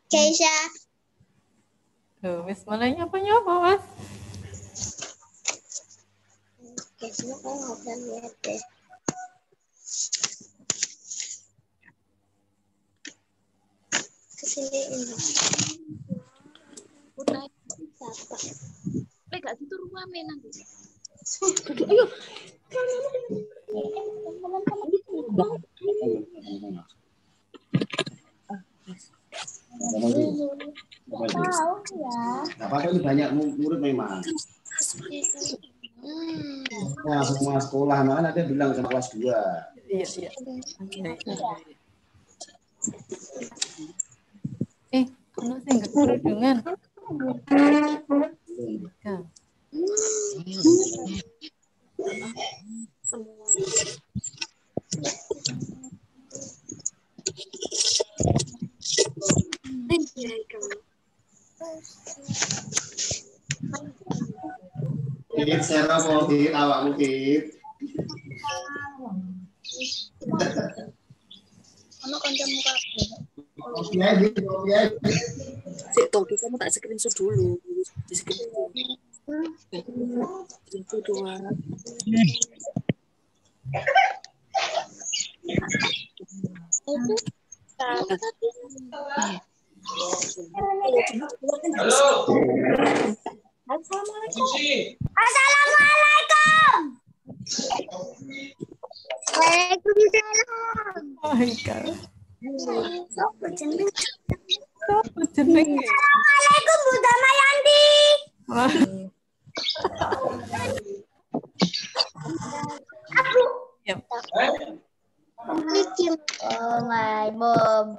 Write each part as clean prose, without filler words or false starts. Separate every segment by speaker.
Speaker 1: Keisha.
Speaker 2: Loh, Miss malah nyapa-nyapa, Mas.
Speaker 1: Keisha kan nggak bisa lihat deh. Kesini ini. Udah siapa? Gak gitu rame nanti. Ayo. Tahu ya.
Speaker 3: Apa ini banyak murid memang. Nah, semua sekolah mana ada bilang sama kelas 2.
Speaker 2: Iya, iya. Kamu sih nggak kerudungan. Ya.
Speaker 3: Kit, share mau Kit, awakmu Kit.
Speaker 1: Kamu kancamu kabeh.
Speaker 3: Kopi aja, kopi aja.
Speaker 4: Cek Toki, kamu tak screenshot dulu. Di screenshot. Itu dua.
Speaker 1: Itu tadi.
Speaker 3: Halo.
Speaker 1: Assalamualaikum. Assalamualaikum. Waalaikumsalam.
Speaker 2: Haikal.
Speaker 1: Sopo jeneng?
Speaker 2: Apa jenenge?
Speaker 1: Assalamualaikum Bu Damayanti. Aku.
Speaker 2: Yep.
Speaker 1: Oh my mom.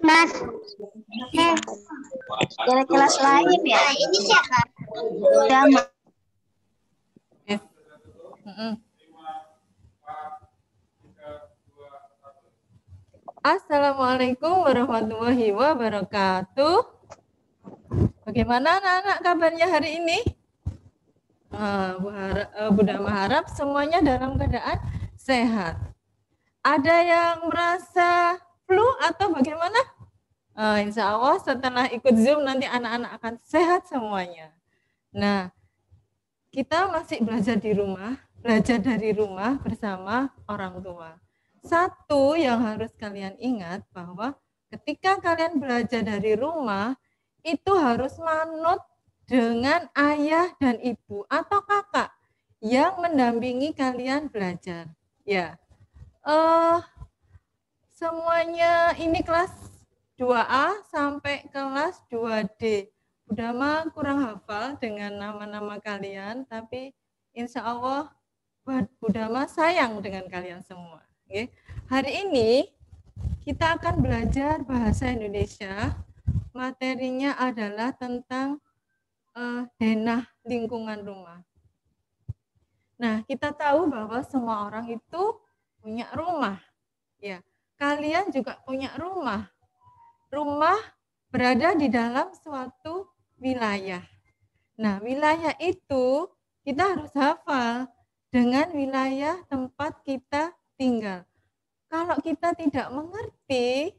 Speaker 1: Mas. Dari kelas lain ya? Ini siapa? Dama.
Speaker 2: Assalamualaikum warahmatullahi wabarakatuh. Bagaimana anak-anak kabarnya hari ini? Bu Dama harap semuanya dalam keadaan sehat. Ada yang merasa flu atau bagaimana? Insya Allah setelah ikut Zoom nanti anak-anak akan sehat semuanya. Nah, kita masih belajar dari rumah bersama orang tua. Satu yang harus kalian ingat bahwa ketika kalian belajar dari rumah, itu harus manut dengan ayah dan ibu atau kakak yang mendampingi kalian belajar. Ya, semuanya ini kelas 2A sampai kelas 2D. Udah mah kurang hafal dengan nama-nama kalian, tapi insya Allah Budama sayang dengan kalian semua. Okay. Hari ini kita akan belajar bahasa Indonesia. Materinya adalah tentang denah lingkungan rumah. Nah, kita tahu bahwa semua orang itu punya rumah. Ya, kalian juga punya rumah. Rumah berada di dalam suatu wilayah. Nah, wilayah itu kita harus hafal dengan wilayah tempat kita tinggal. Kalau kita tidak mengerti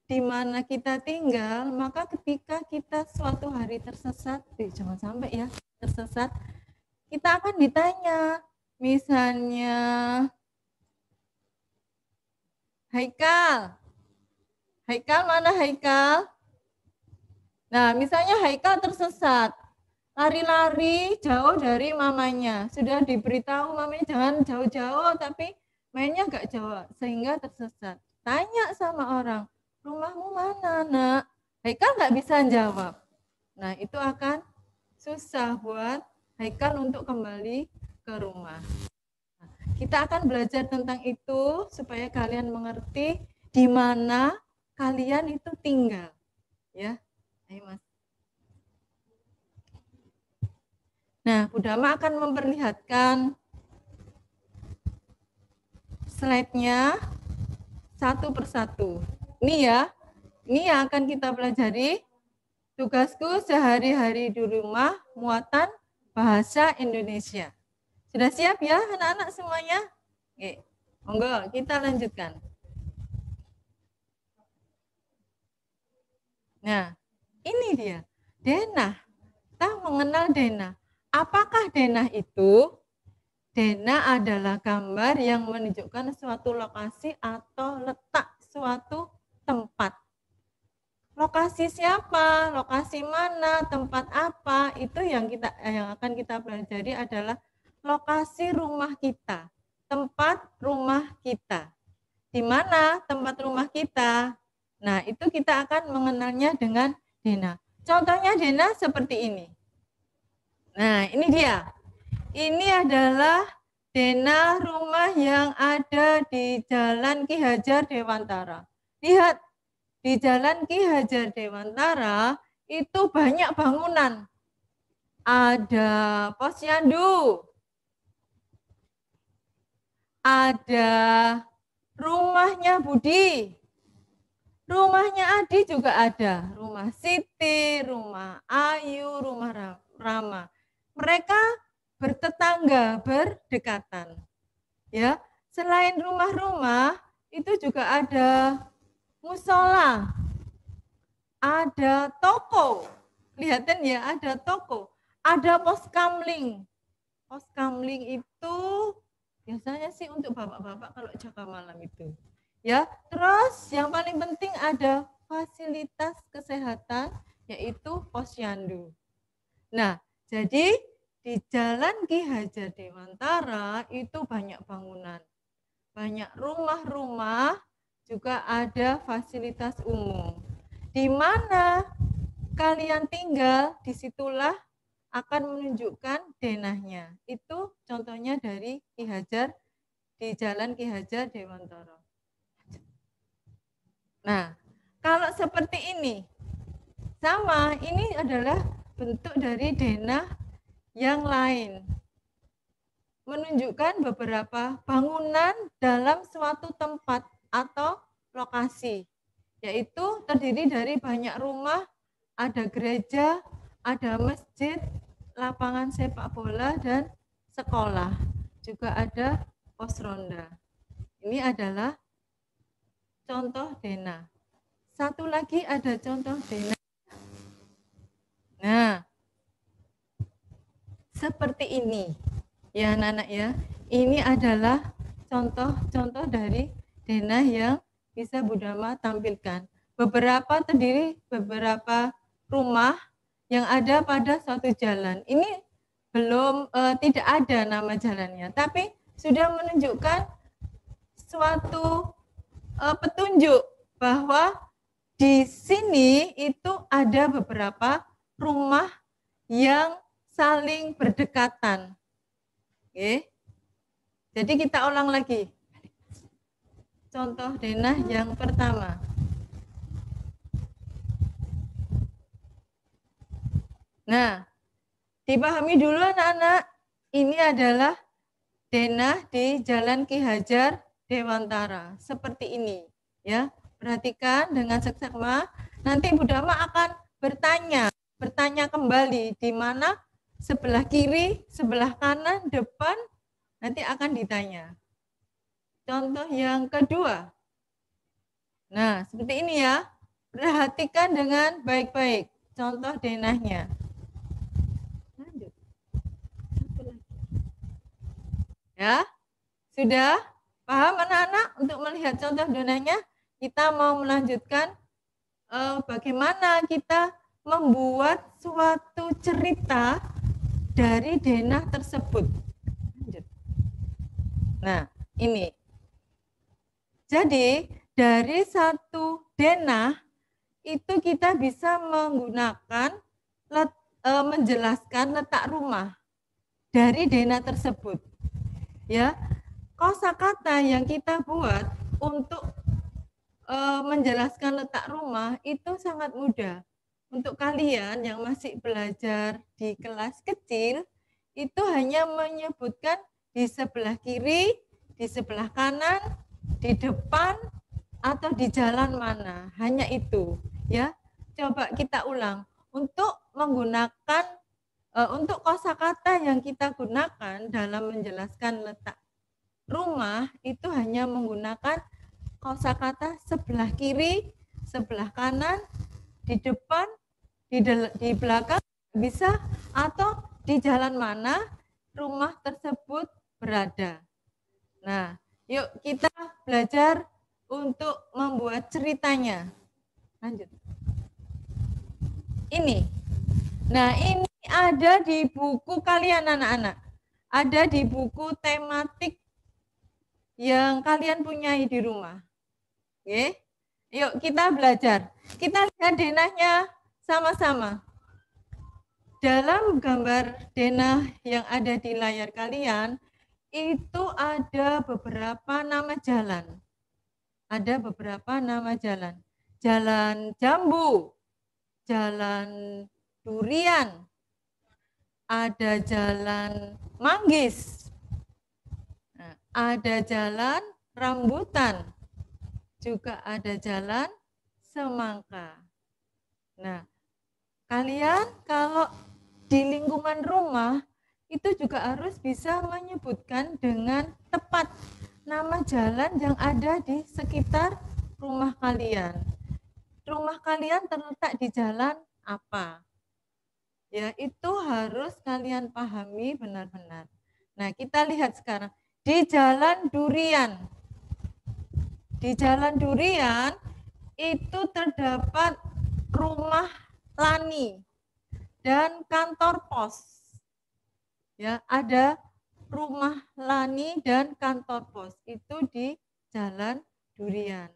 Speaker 2: di mana kita tinggal, maka ketika kita suatu hari tersesat, jangan sampai ya tersesat, kita akan ditanya, misalnya, Haikal mana Haikal? Nah, misalnya Haikal tersesat, lari-lari jauh dari mamanya, sudah diberitahu mamanya jangan jauh-jauh, tapi mainnya gak jauh, sehingga tersesat. Tanya sama orang, rumahmu mana nak? Haikal gak bisa jawab. Nah, itu akan susah buat Haikal untuk kembali ke rumah. Nah, kita akan belajar tentang itu supaya kalian mengerti di mana kalian itu tinggal. Ya, ayo Mas. Nah, Bu Dama akan memperlihatkan slide-nya satu persatu. Ini ya, ini yang akan kita pelajari. Tugasku sehari-hari di rumah, muatan bahasa Indonesia. Sudah siap ya anak-anak semuanya? Oke, monggo kita lanjutkan. Nah, ini dia, denah. Kita mengenal denah. Apakah denah itu? Denah adalah gambar yang menunjukkan suatu lokasi atau letak suatu tempat. Lokasi siapa, lokasi mana, tempat apa, itu yang akan kita pelajari adalah lokasi rumah kita, tempat rumah kita. Di mana tempat rumah kita? Nah, itu kita akan mengenalnya dengan denah. Contohnya denah seperti ini. Nah, ini dia. Ini adalah denah rumah yang ada di Jalan Ki Hajar Dewantara. Lihat, di Jalan Ki Hajar Dewantara itu banyak bangunan. Ada posyandu, ada rumahnya Budi, rumahnya Adi juga ada, rumah Siti, rumah Ayu, rumah Rama. Mereka bertetangga, berdekatan. Ya, selain rumah-rumah itu juga ada musola, ada toko. Kelihatan ya, ada toko. Ada pos kamling. Pos kamling itu biasanya sih untuk bapak-bapak kalau jaga malam itu. Ya, terus yang paling penting ada fasilitas kesehatan yaitu posyandu. Nah, jadi di Jalan Ki Hajar Dewantara itu banyak bangunan. Banyak rumah-rumah, juga ada fasilitas umum. Di mana kalian tinggal, disitulah akan menunjukkan denahnya. Itu contohnya dari Ki Hajar, di Jalan Ki Hajar Dewantara. Nah, kalau seperti ini, sama, ini adalah bentuk dari denah yang lain. Menunjukkan beberapa bangunan dalam suatu tempat atau lokasi, yaitu terdiri dari banyak rumah, ada gereja, ada masjid, lapangan sepak bola, dan sekolah. Juga ada pos ronda. Ini adalah contoh denah. Satu lagi ada contoh denah. Nah, seperti ini. Ya anak-anak ya, ini adalah contoh-contoh dari denah yang bisa Bu Dama tampilkan. Beberapa terdiri beberapa rumah yang ada pada suatu jalan. Ini belum tidak ada nama jalannya, tapi sudah menunjukkan suatu petunjuk bahwa di sini itu ada beberapa rumah yang saling berdekatan. Oke. Jadi kita ulang lagi. Contoh denah yang pertama. Nah, dipahami dulu anak-anak, ini adalah denah di Jalan Ki Hajar Dewantara. Seperti ini, ya. Perhatikan dengan seksama. Nanti Bu Dama akan bertanya kembali di mana sebelah kiri, sebelah kanan, depan, nanti akan ditanya. Contoh yang kedua. Nah, seperti ini ya. Perhatikan dengan baik-baik contoh denahnya. Lanjut. Satu lagi. Ya, sudah paham anak-anak untuk melihat contoh denahnya? Kita mau melanjutkan bagaimana kita membuat suatu cerita dari denah tersebut. Lanjut. Nah, ini. Jadi, dari satu denah itu kita bisa menggunakan menjelaskan letak rumah dari denah tersebut. Ya, kosakata yang kita buat untuk menjelaskan letak rumah itu sangat mudah. Untuk kalian yang masih belajar di kelas kecil, itu hanya menyebutkan di sebelah kiri, di sebelah kanan, di depan atau di jalan mana? Hanya itu, ya. Coba kita ulang. Untuk menggunakan untuk kosakata yang kita gunakan dalam menjelaskan letak rumah itu hanya menggunakan kosakata sebelah kiri, sebelah kanan, di depan, di belakang bisa, atau di jalan mana rumah tersebut berada. Nah, yuk kita belajar untuk membuat ceritanya. Lanjut. Ini. Nah, ini ada di buku kalian anak-anak. Ada di buku tematik yang kalian punyai di rumah. Oke. Yuk kita belajar. Kita lihat denahnya sama-sama. Dalam gambar denah yang ada di layar kalian, itu ada beberapa nama jalan. Ada beberapa nama jalan. Jalan Jambu, Jalan Durian, ada Jalan Manggis, ada Jalan Rambutan, juga ada Jalan Semangka. Nah, kalian kalau di lingkungan rumah itu juga harus bisa menyebutkan dengan tepat nama jalan yang ada di sekitar rumah kalian. Rumah kalian terletak di jalan apa? Ya, itu harus kalian pahami benar-benar. Nah, kita lihat sekarang di Jalan Durian. Di Jalan Durian itu terdapat rumah Lani dan kantor pos. Ya, ada rumah Lani dan kantor pos itu di Jalan Durian.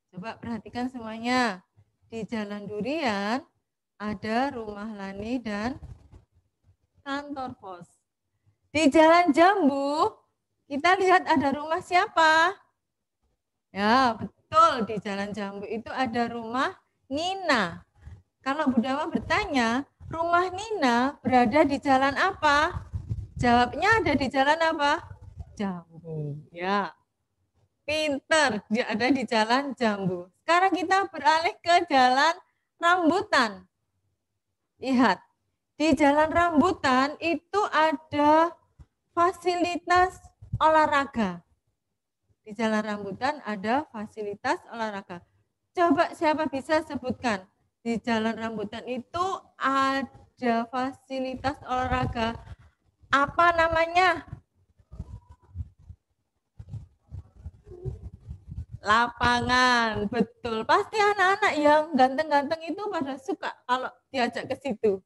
Speaker 2: Coba perhatikan semuanya. Di Jalan Durian ada rumah Lani dan kantor pos. Di Jalan Jambu kita lihat ada rumah siapa? Ya, betul, di Jalan Jambu itu ada rumah Nina. Kalau Budama bertanya, rumah Nina berada di jalan apa? Jawabnya ada di jalan apa? Jambu. Ya, pinter, dia ada di Jalan Jambu. Sekarang kita beralih ke Jalan Rambutan. Lihat, di Jalan Rambutan itu ada fasilitas olahraga. Di Jalan Rambutan ada fasilitas olahraga. Coba siapa bisa sebutkan? Di Jalan Rambutan itu ada fasilitas olahraga. Apa namanya? Lapangan, betul. Pasti anak-anak yang ganteng-ganteng itu pada suka kalau diajak ke situ.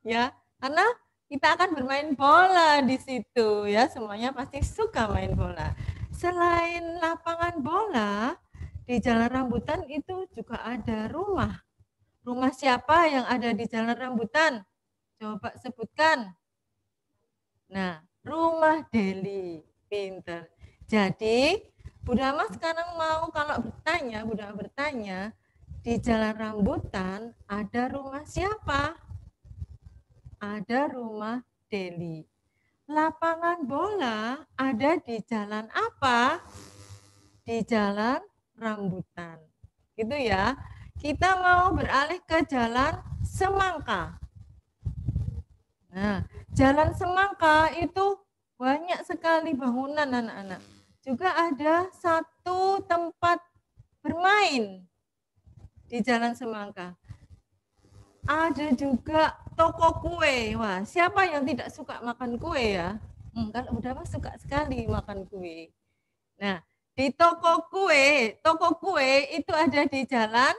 Speaker 2: Ya, karena kita akan bermain bola di situ ya, semuanya pasti suka main bola. Selain lapangan bola, di Jalan Rambutan itu juga ada rumah. Rumah siapa yang ada di Jalan Rambutan? Coba sebutkan. Nah, rumah Deli. Pinter. Jadi, Budama sekarang mau kalau Budama bertanya, di Jalan Rambutan ada rumah siapa? Ada rumah Deli. Lapangan bola ada di jalan apa? Di Jalan Rambutan. Gitu ya. Kita mau beralih ke Jalan Semangka. Nah, Jalan Semangka itu banyak sekali bangunan anak-anak. Juga ada satu tempat bermain di Jalan Semangka. Ada juga toko kue. Wah, siapa yang tidak suka makan kue ya? Kalau udah mah suka sekali makan kue. Nah, di toko kue itu ada di Jalan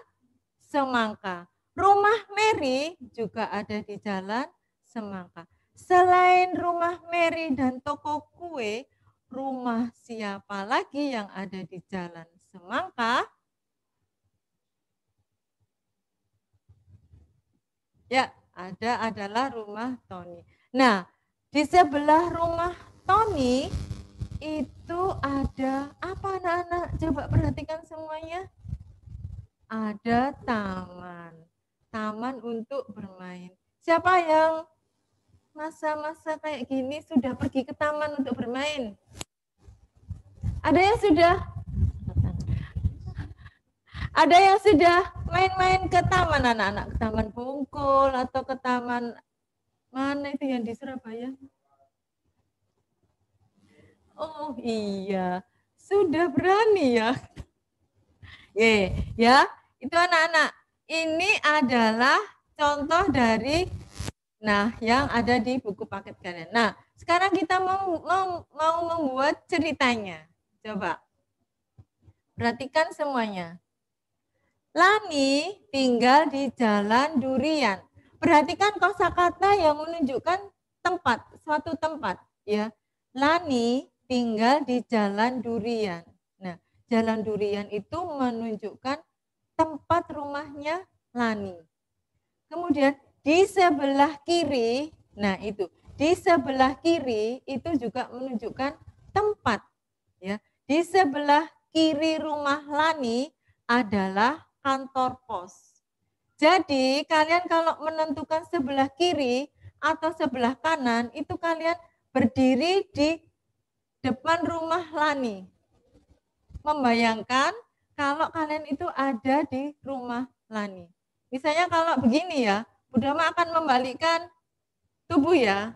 Speaker 2: Semangka. Rumah Mary juga ada di Jalan Semangka. Selain rumah Mary dan toko kue, rumah siapa lagi yang ada di Jalan Semangka? Ya, adalah rumah Tony. Nah, di sebelah rumah Tony itu ada apa anak-anak? Coba perhatikan semuanya. Ada taman. Taman untuk bermain. Siapa yang masa-masa kayak gini sudah pergi ke taman untuk bermain? Ada yang sudah? Ada yang sudah main-main ke taman anak-anak, ke Taman Bungkul atau ke taman mana itu yang di Surabaya? Oh iya, sudah berani ya. Ya, itu anak-anak. Ini adalah contoh dari yang ada di buku paket kalian. Nah, sekarang kita mau membuat ceritanya. Coba. Perhatikan semuanya. Lani tinggal di Jalan Durian. Perhatikan kosakata yang menunjukkan tempat, suatu tempat, ya. Lani tinggal di Jalan Durian. Nah, Jalan Durian itu menunjukkan tempat rumahnya Lani. Kemudian di sebelah kiri, nah itu, di sebelah kiri itu juga menunjukkan tempat, ya. Di sebelah kiri rumah Lani adalah kantor pos. Jadi kalian kalau menentukan sebelah kiri atau sebelah kanan, itu kalian berdiri di depan rumah Lani. Membayangkan kalau kalian itu ada di rumah Lani. Misalnya kalau begini ya, Budama akan membalikkan tubuh ya.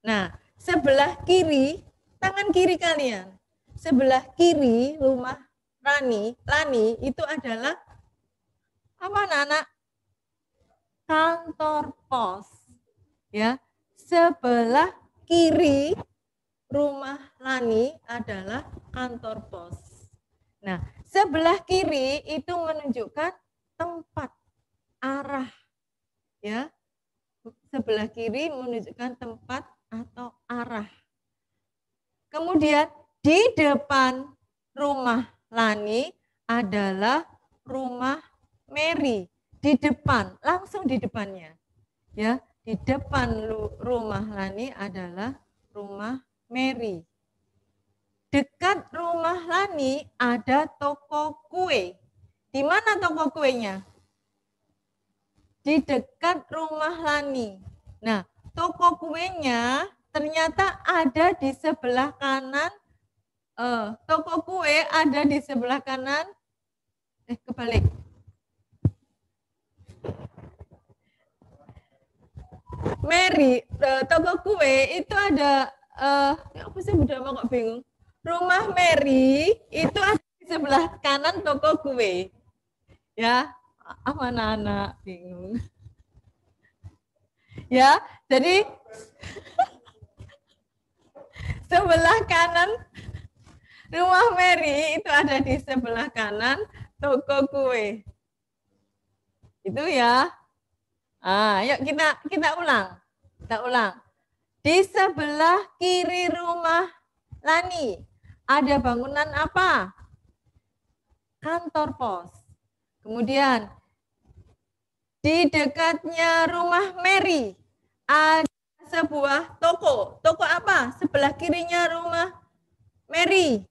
Speaker 2: Nah, sebelah kiri, tangan kiri kalian. Sebelah kiri rumah Lani itu adalah apa anak-anak? Kantor pos. Ya, sebelah kiri rumah Lani adalah kantor pos. Nah, sebelah kiri itu menunjukkan tempat, arah. Ya. Sebelah kiri menunjukkan tempat atau arah. Kemudian di depan rumah Lani adalah rumah Mary. Di depan, langsung di depannya. Ya, di depan rumah Lani adalah rumah Mary. Dekat rumah Lani ada toko kue. Di mana toko kuenya? Di dekat rumah Lani. Nah, toko kuenya ternyata ada di sebelah kanan. Toko kue ada di sebelah kanan. Kebalik. Mary, toko kue itu ada, apa sih Budama kok bingung? Rumah Mary itu ada di sebelah kanan toko kue. Ya, apa anak-anak bingung? Ya, jadi sebelah kanan rumah Mary itu ada di sebelah kanan toko kue. Itu ya. Yuk kita ulang. Kita ulang. Di sebelah kiri rumah Lani ada bangunan apa? Kantor pos. Kemudian di dekatnya rumah Mary ada sebuah toko. Toko apa? Sebelah kirinya rumah Mary.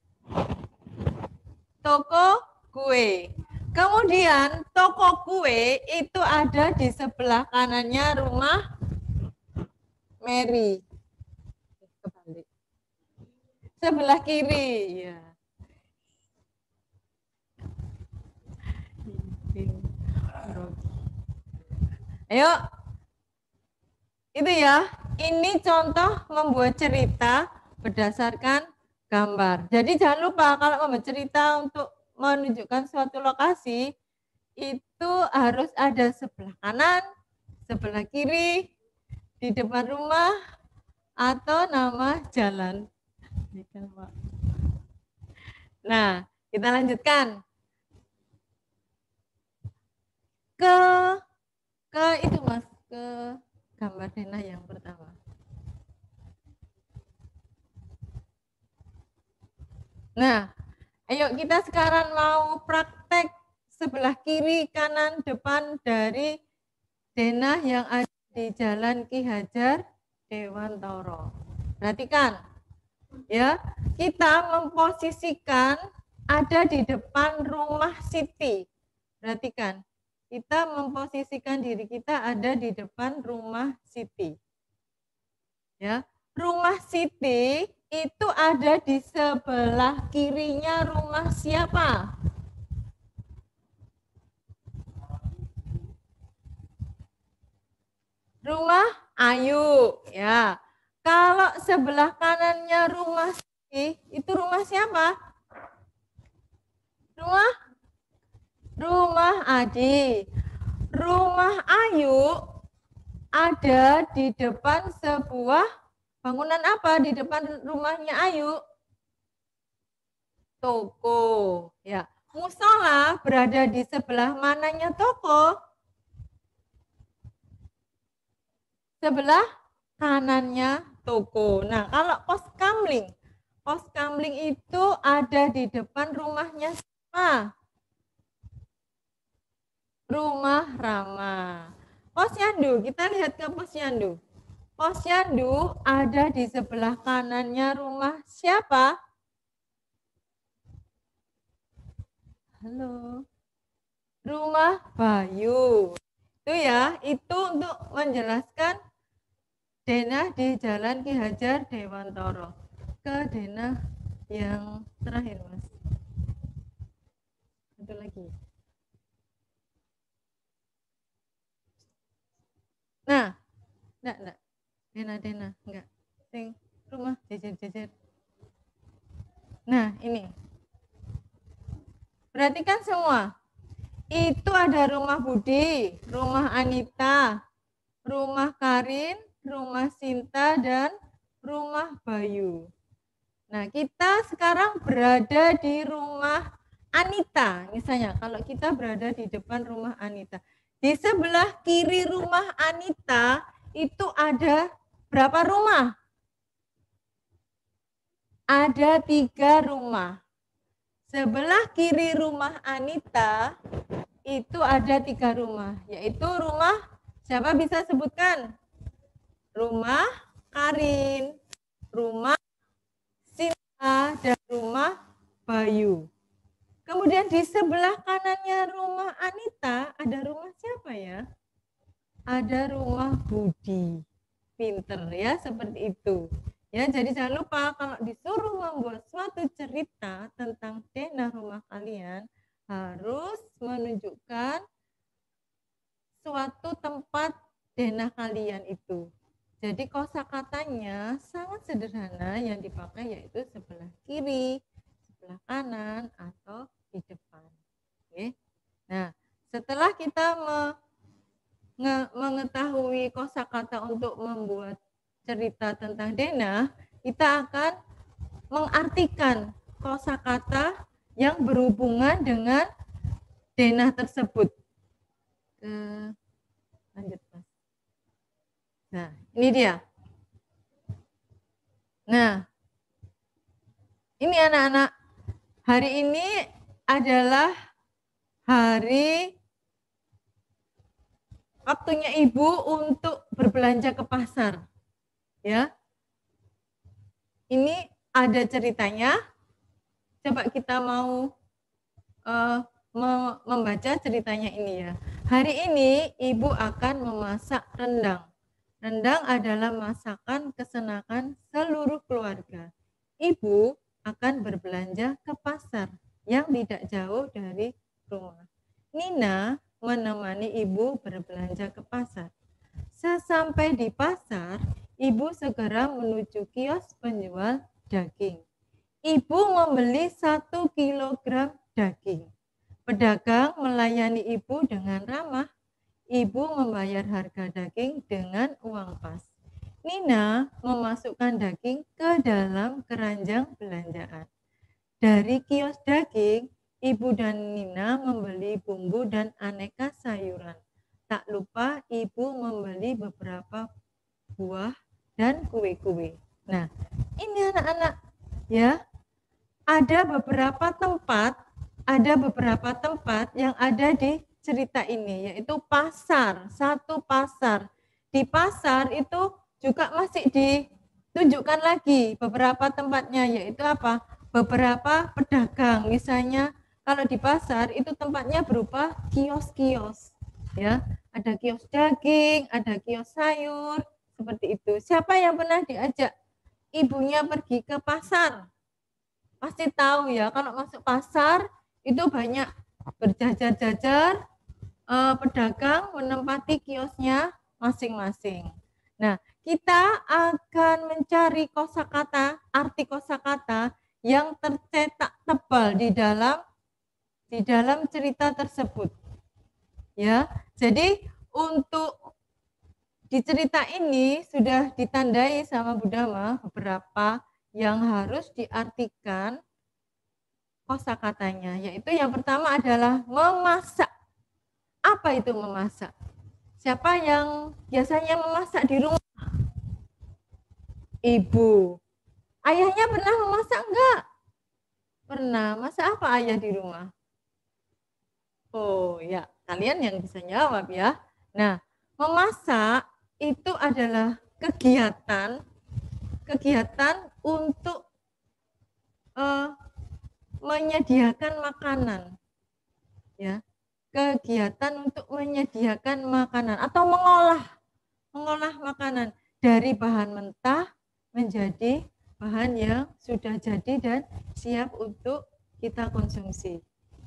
Speaker 2: Toko kue. Kemudian toko kue itu ada di sebelah kanannya rumah Mary. Kebalik. Sebelah kiri, ya. Ayo. Itu ya. Ini contoh membuat cerita berdasarkan gambar. Jadi jangan lupa kalau membuat cerita untuk menunjukkan suatu lokasi itu harus ada sebelah kanan, sebelah kiri, di depan rumah, atau nama jalan. Nah, kita lanjutkan ke itu Mas, ke gambar denah yang pertama. Nah, ayo kita sekarang mau praktek sebelah kiri, kanan, depan dari denah yang ada di Jalan Ki Hajar Dewantara. Perhatikan, ya, kita memposisikan ada di depan rumah Siti. Perhatikan, kita memposisikan diri kita ada di depan rumah Siti. Ya, rumah Siti itu ada di sebelah kirinya rumah siapa? Rumah Ayu, ya. Kalau sebelah kanannya rumah Siti, itu rumah siapa? Rumah Adi. Rumah Ayu ada di depan sebuah bangunan apa di depan rumahnya Ayu? Toko, ya. Musola berada di sebelah mananya toko? Sebelah kanannya toko. Nah, kalau pos kamling itu ada di depan rumahnya siapa? Rumah Rama. Posyandu, kita lihat ke posyandu. Posyandu ada di sebelah kanannya rumah siapa? Halo. Rumah Bayu. Itu ya, itu untuk menjelaskan denah di Jalan Ki Hajar Dewantoro. Ke denah yang terakhir, Mas. Satu lagi. Nah, enggak. Denah, enggak. Sing rumah jejer-jejer. Nah, ini. Perhatikan semua. Itu ada rumah Budi, rumah Anita, rumah Karin, rumah Sinta, dan rumah Bayu. Nah, kita sekarang berada di rumah Anita. Misalnya, kalau kita berada di depan rumah Anita. Di sebelah kiri rumah Anita, itu ada berapa rumah? Ada 3 rumah. Sebelah kiri rumah Anita itu ada 3 rumah, yaitu rumah siapa bisa sebutkan? Rumah Karin, rumah Sinta, dan rumah Bayu. Kemudian di sebelah kanannya rumah Anita ada rumah siapa ya? Ada rumah Budi. Pinter ya, seperti itu. Ya, jadi jangan lupa kalau disuruh membuat suatu cerita tentang denah rumah kalian, harus menunjukkan suatu tempat denah kalian itu. Jadi kosakatanya sangat sederhana, yang dipakai yaitu sebelah kiri, sebelah kanan, atau di depan. Oke. Nah, setelah kita mengetahui kosakata untuk membuat cerita tentang denah, kita akan mengartikan kosakata yang berhubungan dengan denah tersebut. Lanjut, Mas. Nah, ini dia. Nah, ini anak-anak, hari ini adalah hari waktunya Ibu untuk berbelanja ke pasar. Ya. Ini ada ceritanya. Coba kita mau membaca ceritanya ini ya. Hari ini Ibu akan memasak rendang. Rendang adalah masakan kesenangan seluruh keluarga. Ibu akan berbelanja ke pasar yang tidak jauh dari rumah. Nina menemani Ibu berbelanja ke pasar. Sesampai di pasar, Ibu segera menuju kios penjual daging. Ibu membeli 1 kilogram daging. Pedagang melayani Ibu dengan ramah. Ibu membayar harga daging dengan uang pas. Nina memasukkan daging ke dalam keranjang belanjaan. Dari kios daging, Ibu dan Nina membeli bumbu dan aneka sayuran. Tak lupa Ibu membeli beberapa buah dan kue-kue. Nah, ini anak-anak ya. Ada beberapa tempat yang ada di cerita ini, yaitu pasar, 1 pasar. Di pasar itu juga masih ditunjukkan lagi beberapa tempatnya, yaitu apa? Beberapa pedagang. Misalnya kalau di pasar itu tempatnya berupa kios-kios. Ya, ada kios daging, ada kios sayur, seperti itu. Siapa yang pernah diajak ibunya pergi ke pasar, pasti tahu ya kalau masuk pasar itu banyak berjajar-jajar pedagang menempati kiosnya masing-masing. Nah, kita akan mencari kosakata, arti kosakata yang tercetak tebal di dalam cerita tersebut. Ya, jadi untuk di cerita ini sudah ditandai sama Budama beberapa yang harus diartikan kosakatanya, yaitu yang pertama adalah memasak. Apa itu memasak? Siapa yang biasanya memasak di rumah? Ibu. Ayahnya pernah memasak enggak? Pernah. Masak apa ayah di rumah? Oh ya, kalian yang bisa jawab ya. Nah, memasak itu adalah kegiatan untuk menyediakan makanan, ya, kegiatan untuk menyediakan makanan atau mengolah makanan dari bahan mentah menjadi bahan yang sudah jadi dan siap untuk kita konsumsi.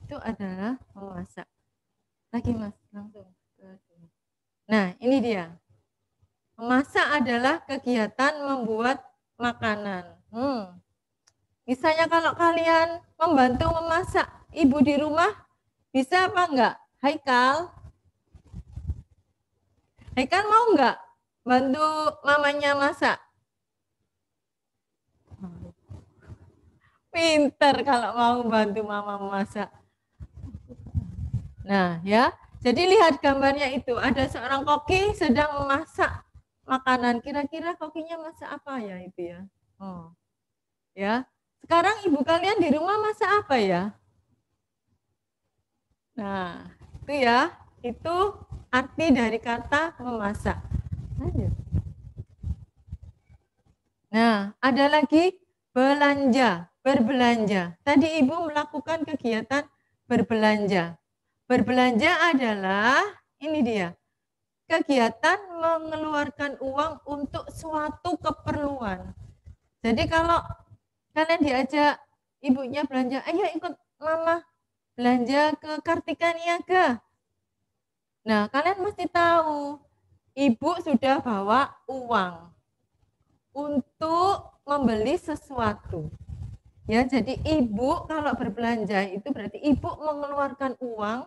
Speaker 2: Itu adalah memasak. Lagi Mas, langsung. Nah, ini dia. Memasak adalah kegiatan membuat makanan. Misalnya kalau kalian membantu memasak ibu di rumah, bisa apa enggak? Haikal mau enggak bantu mamanya masak? Pinter kalau mau bantu mama masak. Nah, ya. Jadi lihat gambarnya itu, ada seorang koki sedang memasak makanan. Kira-kira kokinya masak apa ya itu ya? Oh. Ya. Sekarang ibu kalian di rumah masak apa ya? Nah, itu ya. Itu arti dari kata memasak. Lanjut. Nah, ada lagi belanja, berbelanja. Tadi ibu melakukan kegiatan berbelanja. Berbelanja adalah, ini dia, kegiatan mengeluarkan uang untuk suatu keperluan. Jadi kalau kalian diajak ibunya belanja, ayo ikut mama belanja ke Kartika Niaga. Nah, kalian mesti tahu, ibu sudah bawa uang untuk membeli sesuatu. Ya, jadi ibu kalau berbelanja itu berarti ibu mengeluarkan uang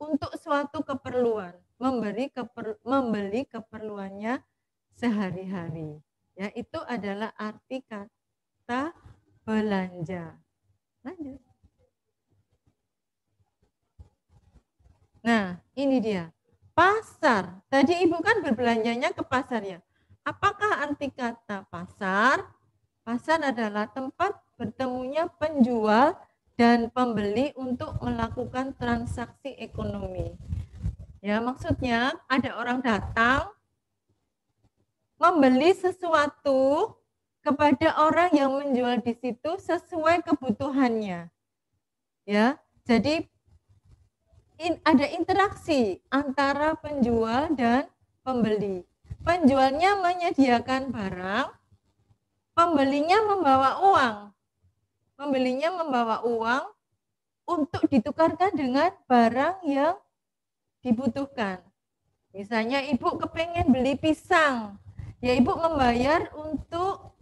Speaker 2: untuk suatu keperluan, membeli keperluannya sehari-hari. Ya, itu adalah arti kata belanja. Lanjut. Nah, ini dia. Pasar. Tadi ibu kan berbelanjanya ke pasar ya. Apakah arti kata pasar? Pasar adalah tempat bertemunya penjual dan pembeli untuk melakukan transaksi ekonomi. Ya, maksudnya ada orang datang membeli sesuatu kepada orang yang menjual di situ sesuai kebutuhannya. Ya, jadi ada interaksi antara penjual dan pembeli. Penjualnya menyediakan barang, pembelinya membawa uang. Pembelinya membawa uang untuk ditukarkan dengan barang yang dibutuhkan. Misalnya ibu kepengen beli pisang, ya ibu membayar untuk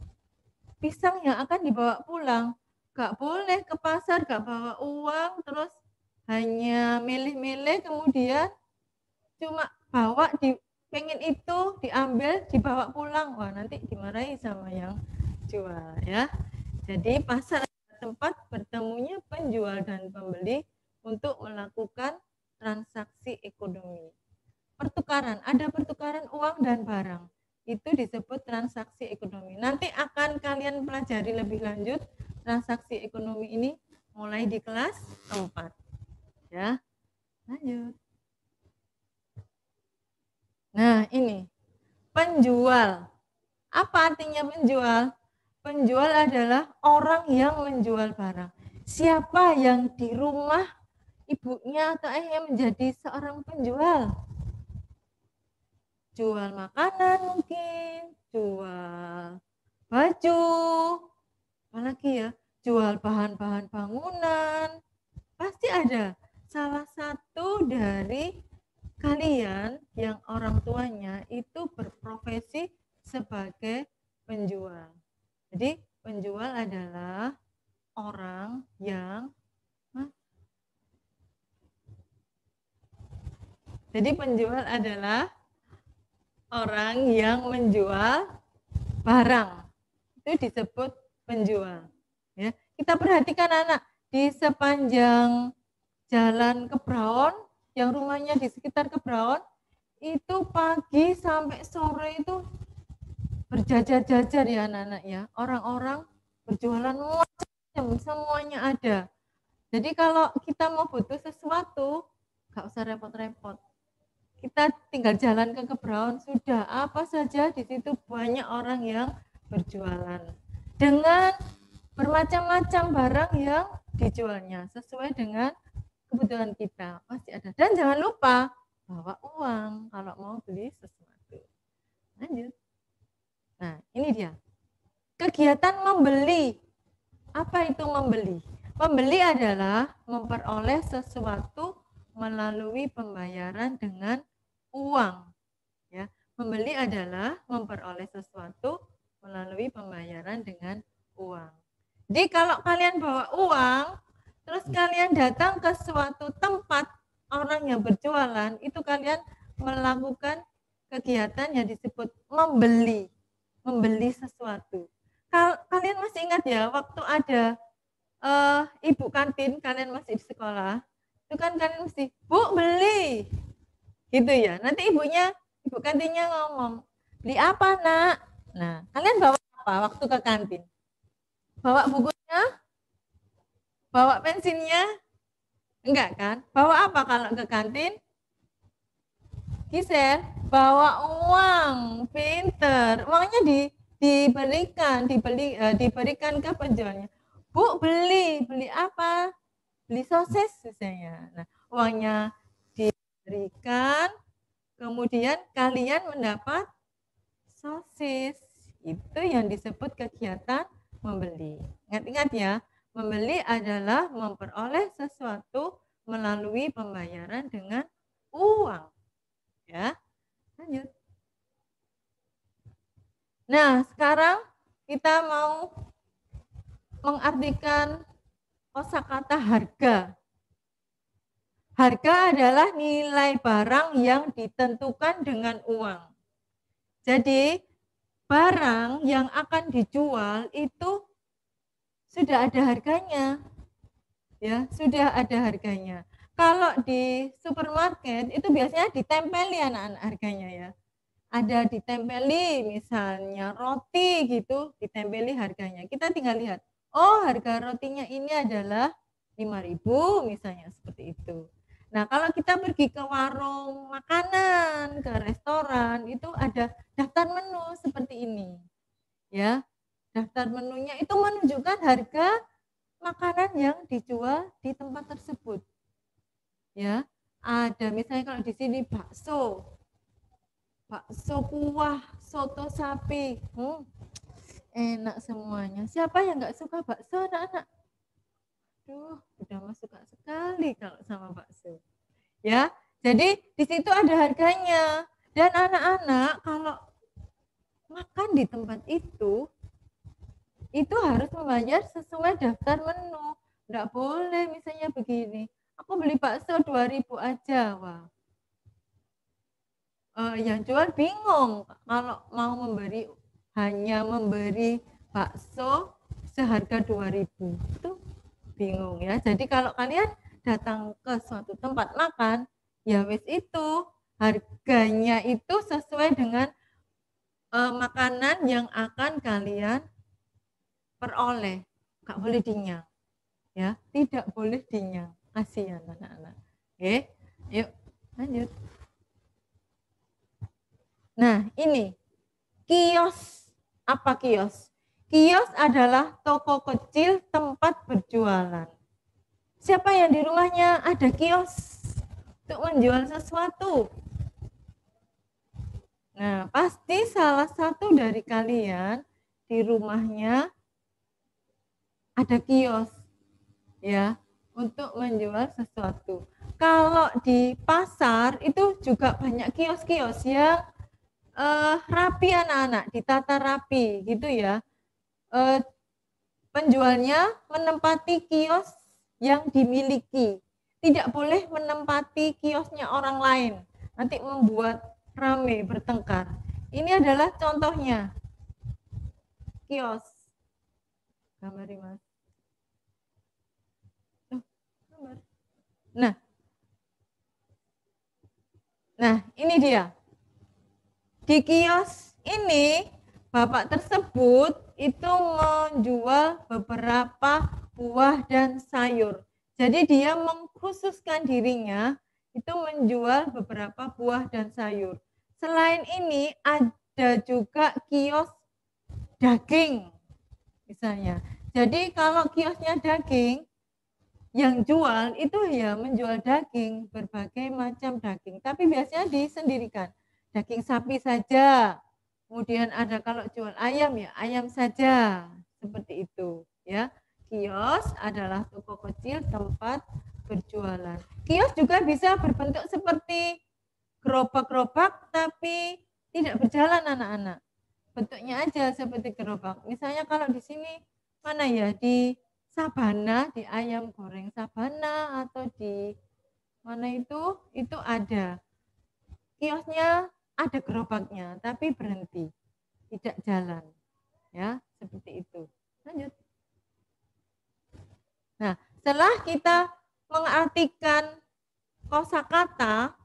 Speaker 2: pisang yang akan dibawa pulang. Gak boleh ke pasar, gak bawa uang, terus hanya milih-milih kemudian cuma bawa pengen itu diambil dibawa pulang. Wah, nanti dimarahi sama yang jual ya. Jadi pasar tempat bertemunya penjual dan pembeli untuk melakukan transaksi ekonomi. Pertukaran, ada pertukaran uang dan barang. Itu disebut transaksi ekonomi. Nanti akan kalian pelajari lebih lanjut transaksi ekonomi ini mulai di kelas 4. Ya. Lanjut. Nah, ini penjual. Apa artinya penjual? Penjual adalah orang yang menjual barang. Siapa yang di rumah ibunya atau ayahnya menjadi seorang penjual? Jual makanan mungkin, jual baju, apalagi ya, jual bahan-bahan bangunan. Pasti ada salah satu dari kalian yang orang tuanya itu berprofesi sebagai penjual. Jadi penjual adalah orang yang menjual barang. Itu disebut penjual. Ya, kita perhatikan anak di sepanjang jalan Kebraon, yang rumahnya di sekitar Kebraon, itu pagi sampai sore itu berjajar-jajar ya anak-anak ya. Orang-orang berjualan macam semuanya ada. Jadi kalau kita mau butuh sesuatu, nggak usah repot-repot. Kita tinggal jalan ke Kebraon, sudah apa saja di situ banyak orang yang berjualan. Dengan bermacam-macam barang yang dijualnya sesuai dengan kebutuhan kita. Pasti ada. Dan jangan lupa bawa uang kalau mau beli sesuatu. Lanjut. Nah, ini dia. Kegiatan membeli. Apa itu membeli? Membeli adalah memperoleh sesuatu melalui pembayaran dengan uang. Ya, membeli adalah memperoleh sesuatu melalui pembayaran dengan uang. Jadi kalau kalian bawa uang, terus kalian datang ke suatu tempat orang yang berjualan, itu kalian melakukan kegiatan yang disebut membeli sesuatu. Kalian masih ingat ya, waktu ada ibu kantin, kalian masih di sekolah, itu kan kalian mesti, Bu beli, gitu ya. Nanti ibu kantinnya ngomong, beli apa nak? Nah, kalian bawa apa waktu ke kantin? Bawa bukunya? Bawa pensilnya? Enggak kan? Bawa apa kalau ke kantin? Gisel, bawa uang, pinter. Uangnya diberikan ke penjualnya. Bu, beli apa? Beli sosis misalnya. Nah, uangnya diberikan, kemudian kalian mendapat sosis. Itu yang disebut kegiatan membeli. Ingat-ingat ya, membeli adalah memperoleh sesuatu melalui pembayaran dengan uang. Ya, lanjut. Nah, sekarang kita mau mengartikan kosakata harga. Harga adalah nilai barang yang ditentukan dengan uang. Jadi, barang yang akan dijual itu sudah ada harganya. Ya, sudah ada harganya. Kalau di supermarket itu biasanya ditempeli anak-anak harganya ya. Ada ditempeli misalnya roti gitu, ditempeli harganya. Kita tinggal lihat, oh harga rotinya ini adalah 5.000 misalnya seperti itu. Nah, kalau kita pergi ke warung makanan, ke restoran, itu ada daftar menu seperti ini. Ya, daftar menunya itu menunjukkan harga makanan yang dijual di tempat tersebut. Ya, ada misalnya kalau di sini bakso kuah, soto sapi, enak semuanya. Siapa yang nggak suka bakso, anak-anak? Udah mah suka sekali kalau sama bakso. Ya, jadi di situ ada harganya. Dan anak-anak kalau makan di tempat itu harus membayar sesuai daftar menu. Nggak boleh misalnya begini, aku beli bakso 2.000 aja, wah. Yang jual bingung kalau mau hanya memberi bakso seharga 2.000, itu bingung ya. Jadi kalau kalian datang ke suatu tempat makan, ya wis itu harganya itu sesuai dengan makanan yang akan kalian peroleh. Nggak boleh dinyang, ya, tidak boleh dinyang. Kasihan anak-anak. Oke, yuk lanjut. Nah, ini kios. Apa kios? Kios adalah toko kecil tempat berjualan. Siapa yang di rumahnya ada kios untuk menjual sesuatu? Nah, pasti salah satu dari kalian di rumahnya ada kios ya untuk menjual sesuatu. Kalau di pasar itu juga banyak kios-kios yang rapi anak-anak, ditata rapi gitu ya. Penjualnya menempati kios yang dimiliki. Tidak boleh menempati kiosnya orang lain. Nanti membuat rame, bertengkar. Ini adalah contohnya. Kios. Gambari, Mas. Nah, ini dia. Di kios ini, bapak tersebut itu menjual beberapa buah dan sayur. Jadi dia mengkhususkan dirinya itu menjual beberapa buah dan sayur. Selain ini ada juga kios daging misalnya. Jadi kalau kiosnya daging, yang jual itu ya menjual daging, berbagai macam daging. Tapi biasanya disendirikan. Daging sapi saja. Kemudian ada kalau jual ayam ya ayam saja. Seperti itu ya. Kios adalah toko kecil tempat berjualan. Kios juga bisa berbentuk seperti gerobak-gerobak tapi tidak berjalan anak-anak. Bentuknya aja seperti gerobak. Misalnya kalau di sini mana ya di Sabana, di ayam goreng Sabana atau di mana itu ada kiosnya, ada gerobaknya tapi berhenti, tidak jalan ya, seperti itu. Lanjut. Nah, setelah kita mengartikan kosakata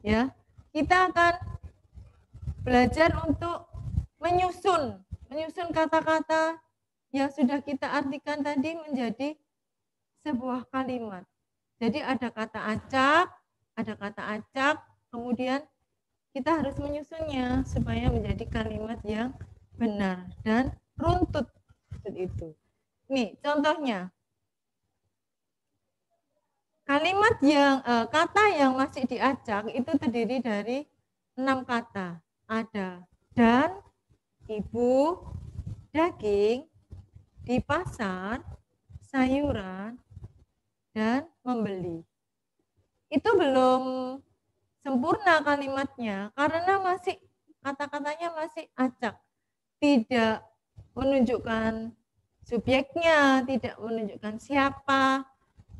Speaker 2: ya, kita akan belajar untuk menyusun kata-kata yang sudah kita artikan tadi menjadi sebuah kalimat. Jadi ada kata acak, kemudian kita harus menyusunnya supaya menjadi kalimat yang benar dan runtut seperti itu. Nih, contohnya. Kalimat yang kata yang masih diacak itu terdiri dari 6 kata. Ada dan, ibu, daging, di pasar, sayuran, dan membeli. Itu belum sempurna kalimatnya karena masih kata-katanya masih acak. Tidak menunjukkan subjeknya, tidak menunjukkan siapa,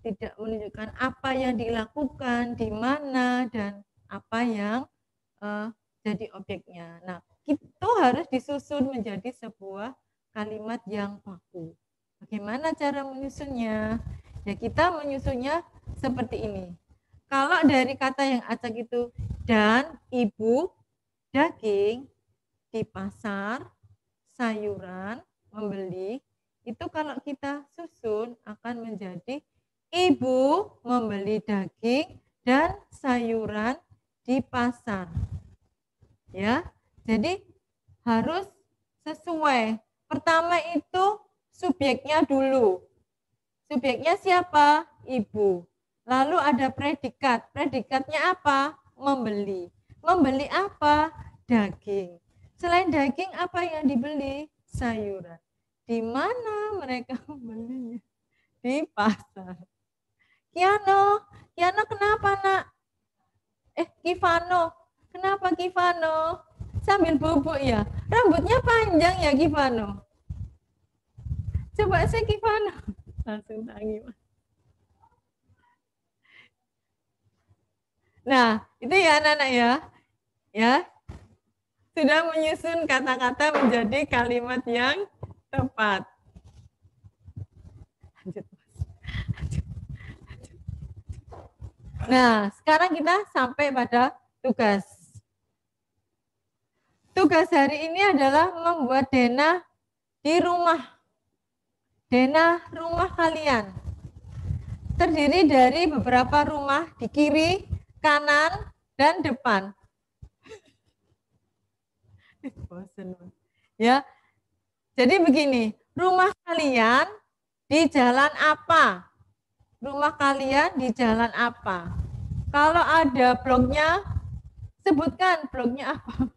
Speaker 2: tidak menunjukkan apa yang dilakukan, di mana, dan apa yang jadi objeknya. Nah, itu harus disusun menjadi sebuah kalimat yang baku. Bagaimana cara menyusunnya? Ya kita menyusunnya seperti ini. Kalau dari kata yang acak itu dan, ibu, daging, di pasar, sayuran, membeli, itu kalau kita susun akan menjadi ibu membeli daging dan sayuran di pasar. Ya, jadi harus sesuai. Pertama itu subjeknya dulu. Subjeknya siapa? Ibu. Lalu ada predikat. Predikatnya apa? Membeli. Membeli apa? Daging. Selain daging apa yang dibeli? Sayuran. Di mana mereka membelinya? Di pasar. Kiano kenapa nak? Kivano. Kenapa Kivano? Sambil bubuk ya. Rambutnya panjang ya Kivano. Coba saya Kivano. Langsung tangi. Nah, itu ya anak-anak ya. Ya. Sudah menyusun kata-kata menjadi kalimat yang tepat. Lanjut. Nah, sekarang kita sampai pada tugas. Tugas hari ini adalah membuat denah di rumah. Denah rumah kalian. Terdiri dari beberapa rumah di kiri, kanan, dan depan. Ya. Jadi begini, rumah kalian di jalan apa? Rumah kalian di jalan apa? Kalau ada bloknya, sebutkan bloknya apa.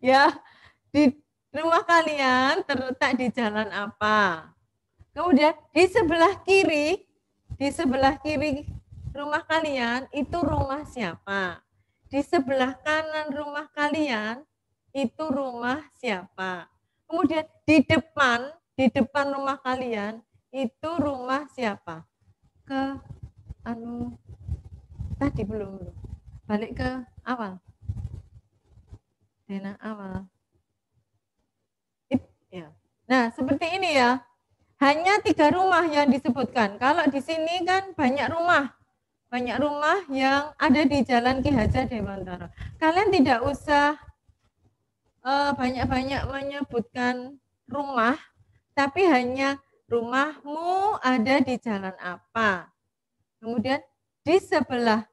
Speaker 2: Ya, di rumah kalian terletak di jalan apa? Kemudian di sebelah kiri rumah kalian itu rumah siapa? Di sebelah kanan rumah kalian itu rumah siapa? Kemudian di depan rumah kalian itu rumah siapa? Ke tadi belum. Balik ke awal. Dena awal. Ya. Nah, seperti ini ya. Hanya 3 rumah yang disebutkan. Kalau di sini kan banyak rumah. Banyak rumah yang ada di Jalan Ki Hajar Dewantara. Kalian tidak usah banyak-banyak menyebutkan rumah, tapi hanya rumahmu ada di jalan apa. Kemudian di sebelah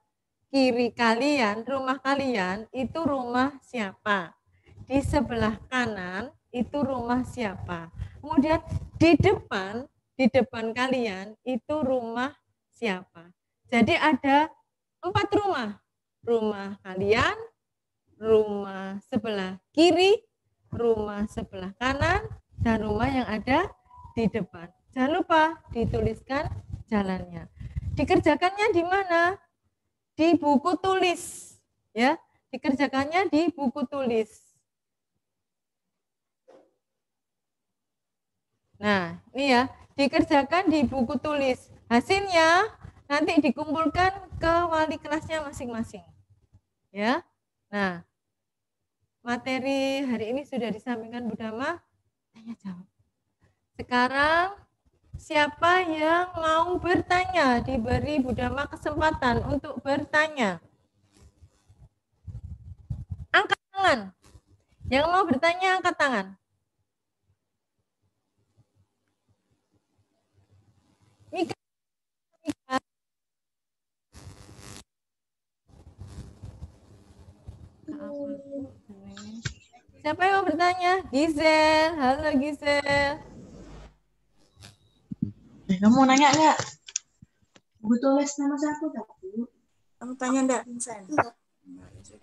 Speaker 2: kiri kalian, rumah kalian itu rumah siapa. Di sebelah kanan itu rumah siapa. Kemudian di depan kalian itu rumah siapa. Jadi ada 4 rumah. Rumah kalian, rumah sebelah kiri, rumah sebelah kanan, dan rumah yang ada di depan. Jangan lupa dituliskan jalannya. Dikerjakannya di mana? Di buku tulis. Ya, dikerjakannya di buku tulis. Nah, ini ya, dikerjakan di buku tulis. Hasilnya nanti dikumpulkan ke wali kelasnya masing-masing. Ya. Nah, materi hari ini sudah disampaikan Bu Dama, tanya jawab. Sekarang siapa yang mau bertanya? Diberi Bu Dama kesempatan untuk bertanya. Angkat tangan. Yang mau bertanya angkat tangan. Mika. Siapa yang mau bertanya? Gisel. Halo Gisel.
Speaker 5: Kamu mau nanya nggak? Buku tulis nama siapa tak? Kamu tanya enggak, Vincent?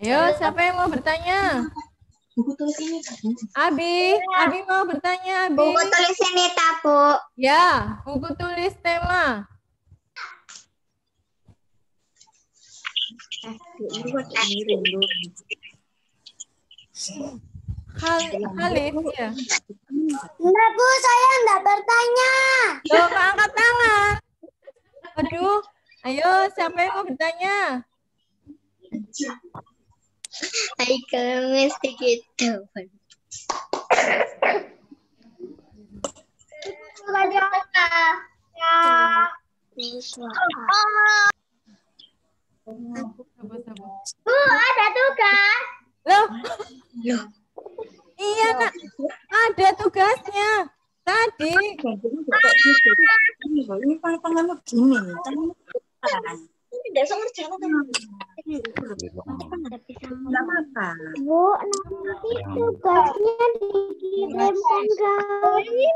Speaker 2: Ayo, siapa yang mau bertanya?
Speaker 5: Buku tulis ini tak?
Speaker 2: Abi mau bertanya, Abi.
Speaker 1: Buku tulis ini tak, Bu?
Speaker 2: Ya, buku tulis tema. Khalif, ya.
Speaker 1: Enggak, Bu, saya enggak bertanya.
Speaker 2: Loh, angkat tangan. Aduh, ayo siapa yang mau bertanya?
Speaker 1: Haikal mesti gitu. Bu, ada tugas.
Speaker 2: Loh. Iya, Nak. Ada tugasnya. Tadi.
Speaker 5: Ini tanganmu gini. Ini dasar ngerjain Enggak apa-apa.
Speaker 1: Bu, nanti tugasnya dikirimkan ke wali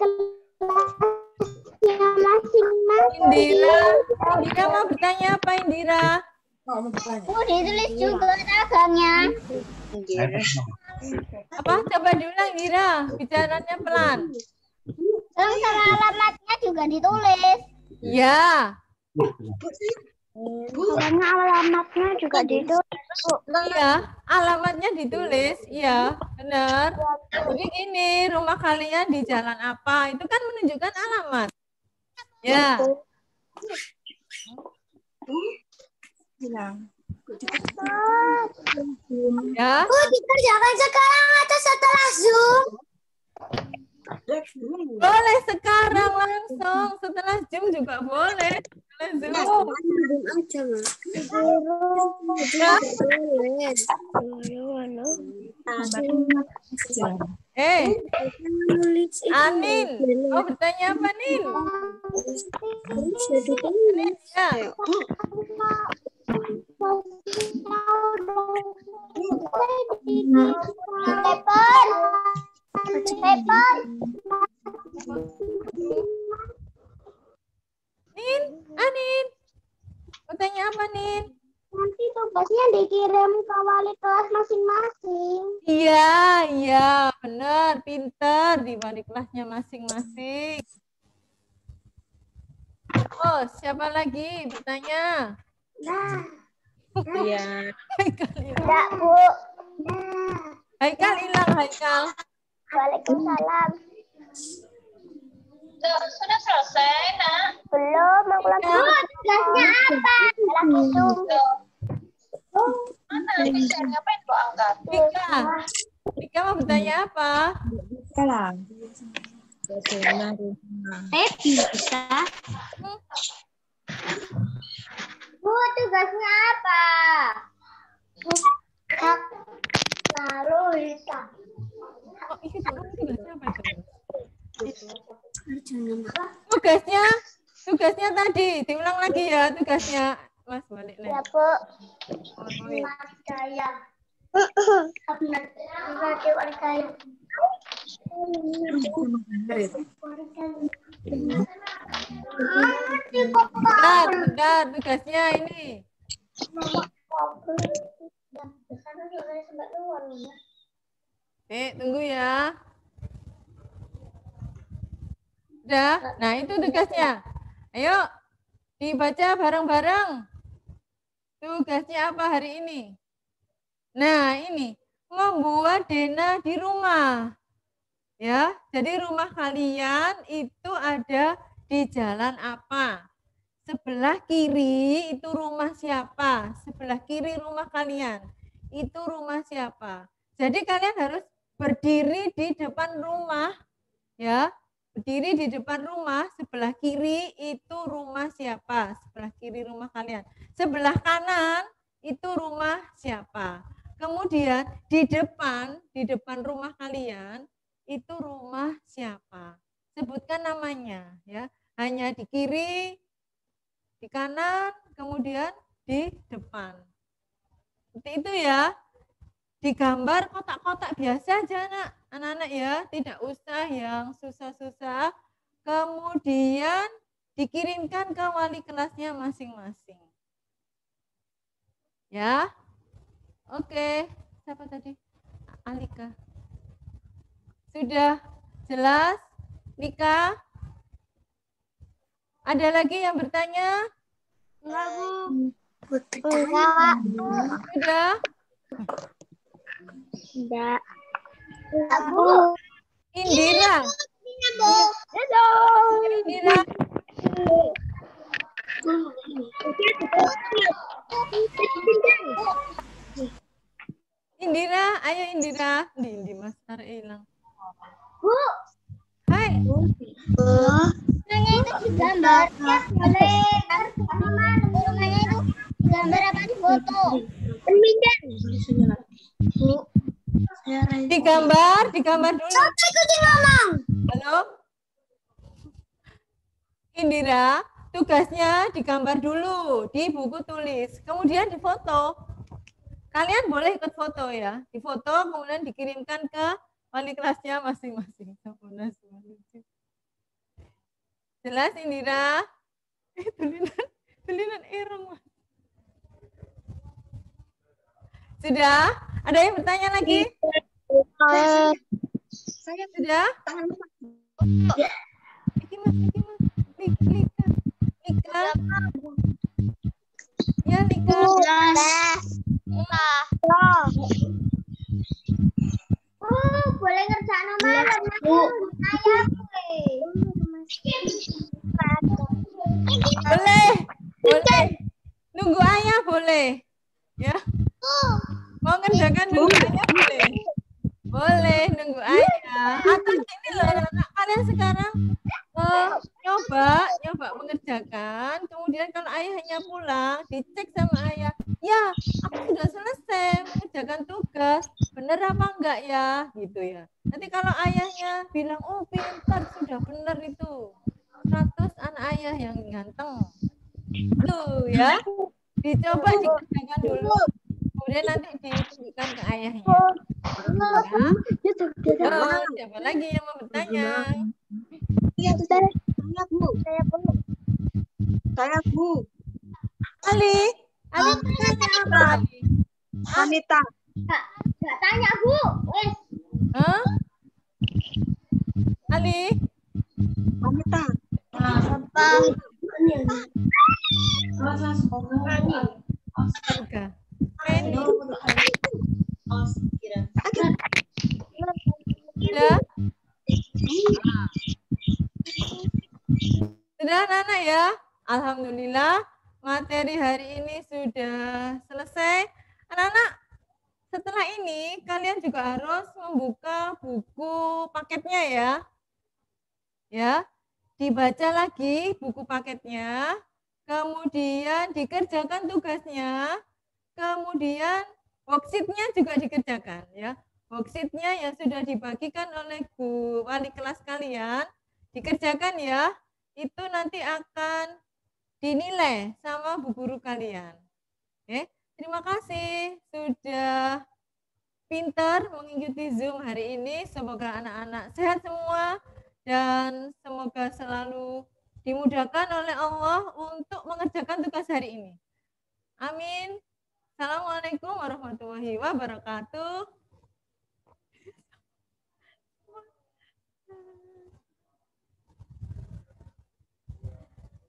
Speaker 1: kelasnya masing-masing.
Speaker 2: Indira mau bertanya apa, Indira?
Speaker 1: Bu, ditulis juga tagamnya.
Speaker 2: Apa? Coba diulang, Indira. Bicaranya pelan.
Speaker 1: Terus sama alamatnya juga ditulis.
Speaker 2: Ya.
Speaker 1: Karena alamatnya juga ditulis.
Speaker 2: Iya, alamatnya ditulis. Iya, benar. Jadi gini, rumah kalian di jalan apa? Itu kan menunjukkan alamat. Ya. Ya.
Speaker 1: Bu, dikerjakan sekarang atau setelah Zoom?
Speaker 2: Boleh sekarang langsung. Setelah Zoom juga boleh. Setelah Zoom. Ya. Anin. Mau bertanya apa, Nin? Anin, ya. Nin, Anin. Mau tanya apa, Nin?
Speaker 1: Nanti tugasnya dikirim ke wali kelas masing-masing.
Speaker 2: Iya, benar, pinter di wali kelasnya masing-masing. Oh, siapa lagi bertanya?
Speaker 1: Nah,
Speaker 4: Iya.
Speaker 2: Haikal hilang.
Speaker 1: enggak, Bu.
Speaker 2: Haikal hilang, Haikal.
Speaker 1: Waalaikumsalam.
Speaker 6: Sudah selesai, Nak.
Speaker 1: Belum, aku lagi. Bu, tugasnya apa? Lagi tunggu.
Speaker 6: Mana bisa ngapain kau angkat?
Speaker 2: Rika mau bertanya apa?
Speaker 4: Salah.
Speaker 1: Bisa. Bu, tugasnya apa? Lalu Rita.
Speaker 2: Oh, ini tugasnya apa itu? Tugasnya tadi, diulang lagi ya tugasnya. Mas, balik nih.
Speaker 1: Ya, Bu.
Speaker 2: Oh, iya.
Speaker 1: Mas Jaya. Berarti wali Jaya.
Speaker 2: Bentar, tugasnya ini. Tunggu ya. Udah, nah itu tugasnya. Ayo, dibaca bareng-bareng. Tugasnya apa hari ini? Nah, ini membuat denah di rumah. Ya, jadi rumah kalian itu ada di jalan apa? Sebelah kiri itu rumah siapa? Sebelah kiri rumah kalian itu rumah siapa? Jadi kalian harus berdiri di depan rumah, ya. Berdiri di depan rumah, sebelah kiri itu rumah siapa? Sebelah kiri rumah kalian. Sebelah kanan itu rumah siapa? Kemudian di depan rumah kalian itu rumah siapa? Sebutkan namanya, ya. Hanya di kiri, di kanan, kemudian di depan. Seperti itu ya. Digambar kotak-kotak biasa aja anak-anak ya, tidak usah yang susah-susah. Kemudian dikirimkan ke wali kelasnya masing-masing. Ya. Oke, siapa tadi? Alika. Sudah jelas? Nika? Ada lagi yang bertanya?
Speaker 1: Enggak, Bu.
Speaker 2: Sudah?
Speaker 1: Enggak. Bu.
Speaker 2: Indira. Indira. Indira, ayo Indira. Di Mas Tara hilang.
Speaker 1: Bu.
Speaker 2: Hai.
Speaker 1: Rumahnya itu digambarnya boleh. Rumahnya itu gambar apa di foto? Pemindah. Bu.
Speaker 2: Digambar dulu.
Speaker 1: Sampai ikutin ngomong.
Speaker 2: Halo? Indira, tugasnya digambar dulu di buku tulis, kemudian difoto. Kalian boleh ikut foto ya, difoto kemudian dikirimkan ke wali kelasnya masing-masing. Jelas Indira? Tulisan ireng. Sudah? Ada yang bertanya lagi?
Speaker 1: Saya
Speaker 2: Sudah? Lika. Ya, Lika.
Speaker 1: boleh ngerjain malam. Ayah
Speaker 2: Boleh. Nunggu ayah boleh. Ya. Mau ngerjakan nunggu ayah boleh. Boleh nunggu ayah. Atau gini loh anak kalian sekarang nyoba mengerjakan. Kemudian kalau ayahnya pulang, dicek sama ayah. Ya, aku sudah selesai mengerjakan tugas. Bener apa enggak ya? Gitu ya. Nanti kalau ayahnya bilang, oh pintar, sudah benar itu. 100 anak ayah yang ganteng. Tuh ya. Dicoba dikerjakan dulu. Kemudian nanti ditunjukkan ke ayahnya. Ya. Siapa lagi yang mau bertanya?
Speaker 4: Saya Bu.
Speaker 2: Ali bertanya.
Speaker 5: Wanita.
Speaker 1: Gak tanya, Bu. Wes.
Speaker 2: Hah? Ali?
Speaker 5: Wanita.
Speaker 1: Apa?
Speaker 2: Olga. Penny. Sudah? Sudah anak-anak ya? Alhamdulillah materi hari ini sudah selesai. Anak-anak, setelah ini kalian juga harus membuka buku paketnya ya. Ya, dibaca lagi buku paketnya, kemudian dikerjakan tugasnya, kemudian worksheet-nya juga dikerjakan ya. Worksheet-nya yang sudah dibagikan oleh Bu wali kelas kalian dikerjakan ya. Itu nanti akan dinilai sama bu guru kalian. Oke, terima kasih sudah pintar mengikuti Zoom hari ini. Semoga anak-anak sehat semua dan semoga selalu dimudahkan oleh Allah untuk mengerjakan tugas hari ini. Amin. Assalamualaikum warahmatullahi wabarakatuh.